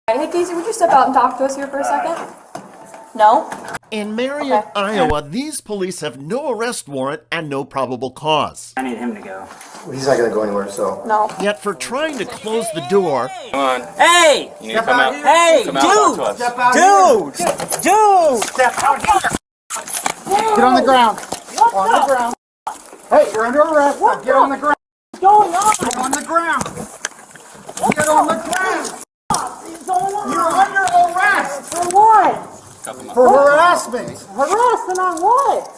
Hey, Casey, would you step out and talk to us here for a second? No? In Marion, Iowa, these police have no arrest warrant and no probable cause. I need him to go. He's not going to go anywhere, so. No. Yet for trying to close the door, Come on. Hey! You need to come out. Hey, Come out and talk to us. dude! Step out here. Get on the ground. On the ground. Hey, you're under arrest. Now get on the ground. What's going on? Get on the ground. Get on the ground. What's going on? You're under arrest. For what? For harassment. Harassment on what?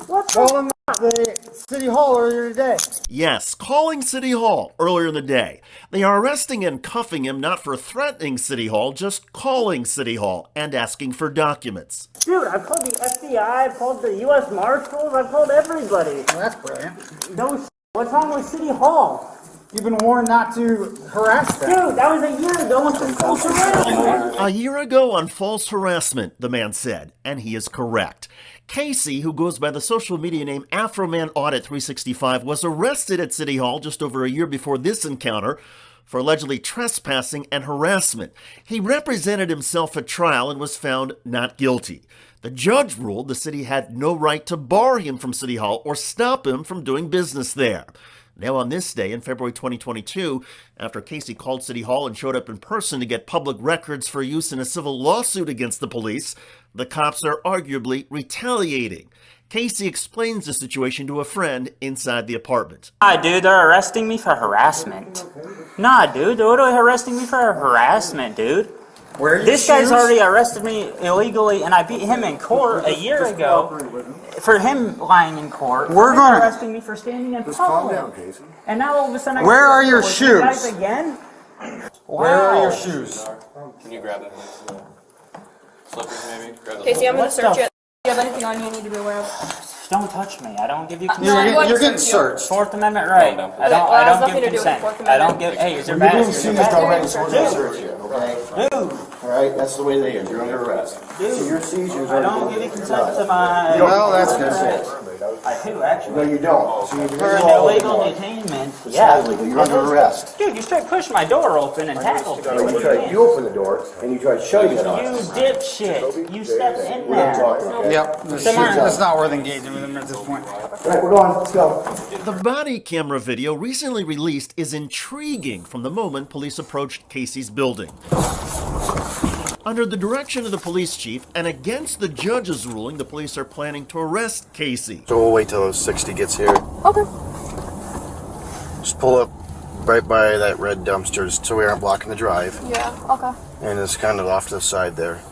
What's Calling the city hall earlier today. yes, calling City Hall earlier in the day. They are arresting and cuffing him not for threatening City Hall, just calling City Hall and asking for documents. Dude, I called the FBI, I called the U.S. Marshals, I called everybody. Well, that's brilliant. No, what's wrong with City Hall? You've been warned not to harass them. Dude, that was a year ago with some false harassment. A year ago on false harassment, the man said, and he is correct. Casey, who goes by the social media name Afroman Audit 365, was arrested at City Hall just over a year before this encounter for allegedly trespassing and harassment. He represented himself at trial and was found not guilty. The judge ruled the city had no right to bar him from City Hall or stop him from doing business there. Now on this day, in February 2022, after Casey called City Hall and showed up in person to get public records for use in a civil lawsuit against the police, the cops are arguably retaliating. Casey explains the situation to a friend inside the apartment. Nah, dude, they're arresting me for harassment. Nah, dude, they're arresting me for harassment, dude. Where are your This guy's shoes? already arrested me illegally, and I beat him in court a year ago for him lying in court. We're They're gonna- arresting me for standing in public. Calm down, Casey. And now all of a sudden, I Where go are your with you guys shoes? again? Where are Wow. your shoes? Can you grab them? Slippers maybe? Grab them. Casey, I'm going What to search the- you. Do you have anything on you need to be aware of? Don't touch me. I don't give you No, consent. I'm going You're to getting search you. searched. Fourth Amendment right. No, no. I don't. well, that has I don't nothing to give do with consent. Fourth I don't Amendment. give. Hey, is there You're doing badge? shoes already, so we're going to Dude. search you, okay? Dude, All right, that's the way they is. You're under arrest. So your seizures I are. don't give you consent to my. Well, that's good. I do actually. No, you don't. So you're For an all illegal illegal. detainment. It's Yeah. not illegal. You're under arrest. Dude, you straight pushed my door open and tackled me. No, What you do you tried. mean? You open the door and you tried shutting it on You us. dipshit. You stepped in We're not there. talking. Okay? Yep, it's not worth engaging with him at this point. All right, we're going. Let's go. The body camera video recently released is intriguing from the moment police approached Casey's building. Under the direction of the police chief and against the judge's ruling, the police are planning to arrest Casey. So we'll wait till 60 gets here. Okay. Just pull up right by that red dumpster so we aren't blocking the drive. Yeah, okay. And it's kind of off to the side there.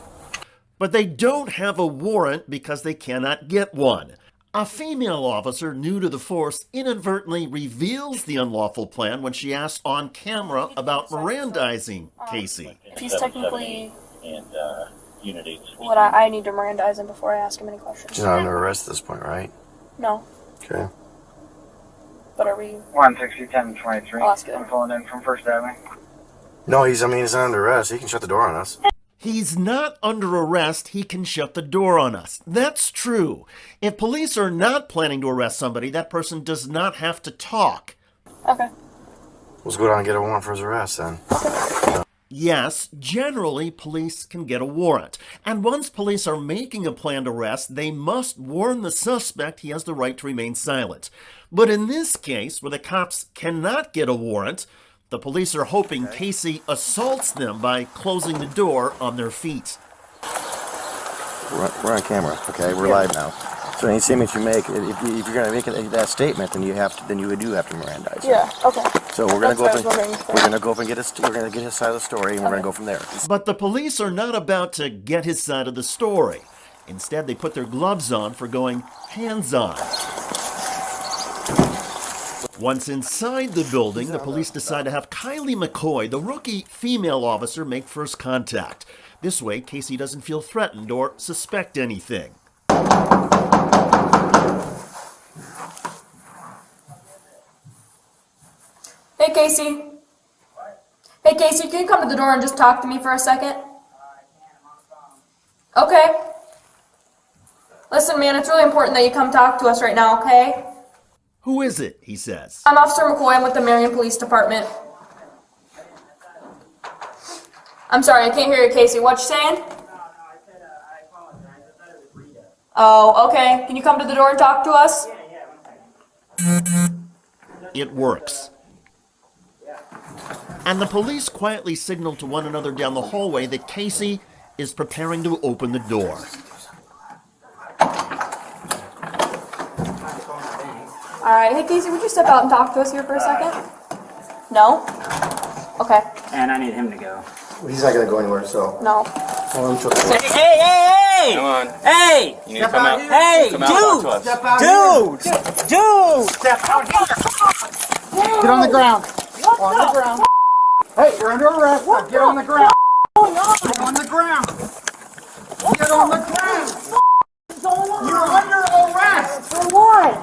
But they don't have a warrant because they cannot get one. A female officer new to the force inadvertently reveals the unlawful plan when she asks on camera about Mirandizing Casey. He's technically and unity. what I need to Mirandize him before I ask him any questions. She's not under arrest at this point, right? No, Okay. but are we? 160, 1023. I'll ask you. I'm pulling in from First Avenue. No, he's not under arrest. He can shut the door on us. He's not under arrest, he can shut the door on us. That's true. If police are not planning to arrest somebody, that person does not have to talk. Okay. Let's go down and get a warrant for his arrest then. Yes, generally police can get a warrant. And once police are making a planned arrest, they must warn the suspect he has the right to remain silent. But in this case, where the cops cannot get a warrant, the police are hoping Casey assaults them by closing the door on their feet. We're on camera, okay? We're live now. So any statement you make, if you're going to make that statement, then you do have to Mirandize. Yeah. Okay. So we're going to go That's up what I and was wondering. we're going to go up and get his side of the story, and we're going to go from there. But the police are not about to get his side of the story. Instead, they put their gloves on for going hands-on. Once inside the building, the police decide to have Kylie McCoy, the rookie female officer, make first contact. This way, Casey doesn't feel threatened or suspect anything. Hey, Casey. Hey, Casey, can you come to the door and just talk to me for a second? Okay. Listen, man, it's really important that you come talk to us right now, okay? Who is it? He says. I'm Officer McCoy. I'm with the Marion Police Department. I'm sorry, I can't hear you, Casey. What you saying? Oh, okay. Can you come to the door and talk to us? It works. And the police quietly signal to one another down the hallway that Casey is preparing to open the door. Alright, hey Casey, would you step out and talk to us here for a second? No? Okay. And I need him to go. He's not gonna go anywhere, so. No. Hey! Come on. Hey! You need to come out. Hey, Come out and talk dude! to us. Dude! Step out here. Get on the ground. On the ground. Hey, you're under arrest. Now get on the ground. Get on the ground. Get on the ground. You're under arrest. For what?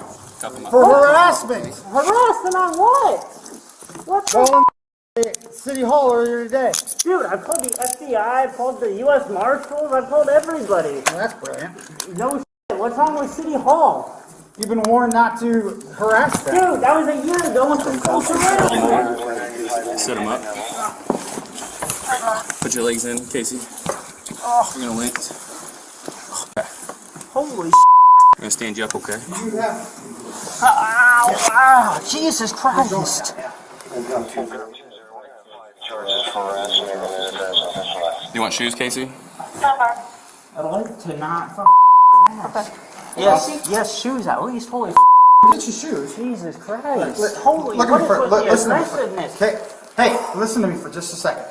For harassment. Harassment on what? What the Calling City Hall earlier today. Dude, I've called the FBI, I've called the U.S. Marshals, I've called everybody. That's brilliant. No shit. What's wrong with City Hall? You've been warned not to harass them. Dude, that was a year ago with some false harassment. Sit him up. Put your legs in, Casey. You're gonna lift. Holy I'm gonna stand you up, okay? Ow, Jesus Christ. You want shoes, Casey? I'd like to not Yes, shoes at least. Holy Get your shoes. Jesus Christ. Holy, Look what at me is for, with the listen to me. aggressiveness? Okay. Hey, listen to me for just a second.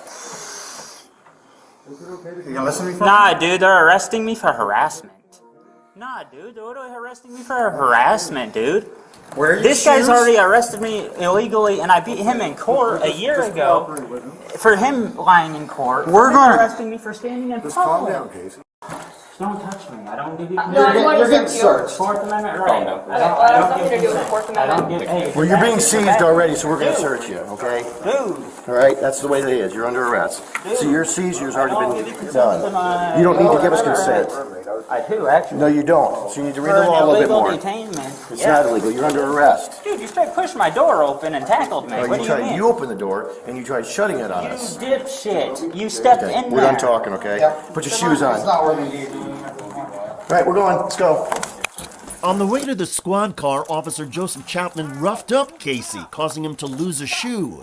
You gonna listen to me for Nah, dude, they're arresting me for harassment. Nah, dude, they're arresting me for harassment, dude. Where are your This guy's shoes? already arrested me illegally, and I beat him in court a year ago for him lying in court. We're He's gonna- arresting me for standing in public. Casey. Don't touch me. I don't give you No, I consent. want You're to getting search you. searched. Fourth Amendment right. Well, that has nothing to do with the Fourth I don't Amendment. give. Hey, Well, you're being seized already, so we're gonna search you, okay? dude. All right, that's the way it is. You're under arrest. So your seizure's I don't already give you been consent to done. my. You don't need to give us consent. I do actually. No, you don't. So you need to read For the an law a little bit illegal more. detainment. It's Yeah. not illegal. You're under arrest. Dude, you straight pushed my door open and tackled me. No, What do you mean? you opened the door and you tried shutting it on You us. dipshit. You stepped Okay, in we're there. done talking, okay? Put your shoes on. It's not worth engaging. All right, we're going. Let's go. On the way to the squad car, Officer Joseph Chapman roughed up Casey, causing him to lose a shoe.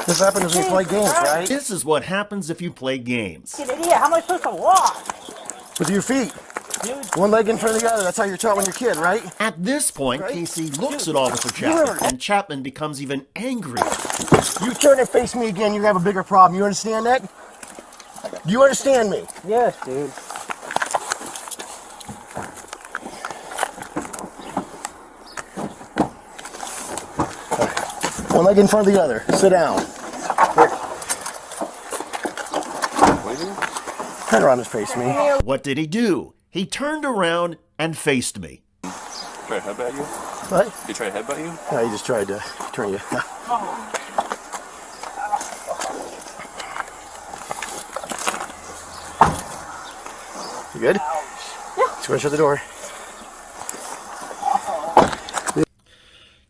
This happens when you play games, right? This is what happens if you play games. Kid idiot, how am I supposed to walk? With your feet. Dude, One leg in front of the other. That's how you're taught when you're a kid, right? At this point, Casey looks at Officer Chapman, and Chapman becomes even angry. You turn and face me again, you have a bigger problem. You understand that? Do you understand me? yes, dude. One leg in front of the other. Sit down. Turn around and face me. What did he do? He turned around and faced me. Try to headbutt you? What? Did he try to headbutt you? No, he just tried to turn you. You good? Yeah. Let's go shut the door.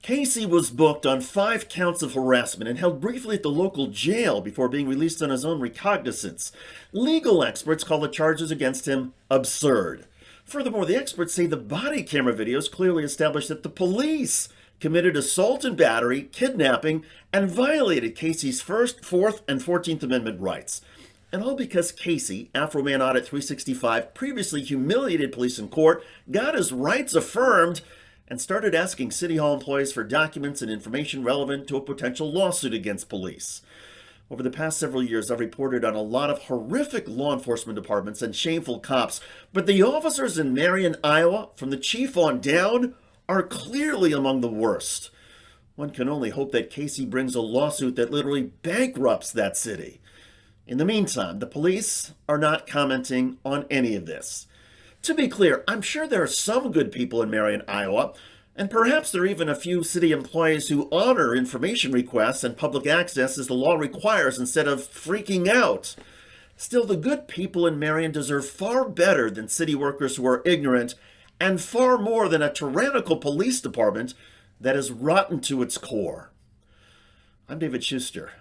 Casey was booked on 5 counts of harassment and held briefly at the local jail before being released on his own recognizance. Legal experts call the charges against him absurd. Furthermore, the experts say the body camera videos clearly established that the police committed assault and battery, kidnapping, and violated Casey's First, Fourth, and 14th Amendment rights. And all because Casey, Afro-Man Audit 365, previously humiliated police in court, got his rights affirmed, and started asking City Hall employees for documents and information relevant to a potential lawsuit against police. Over the past several years, I've reported on a lot of horrific law enforcement departments and shameful cops, but the officers in Marion, Iowa, from the chief on down, are clearly among the worst. One can only hope that Casey brings a lawsuit that literally bankrupts that city. In the meantime, the police are not commenting on any of this. To be clear, I'm sure there are some good people in Marion, Iowa, and perhaps there are even a few city employees who honor information requests and public access as the law requires instead of freaking out. Still, the good people in Marion deserve far better than city workers who are ignorant, and far more than a tyrannical police department that is rotten to its core. I'm David Schuster.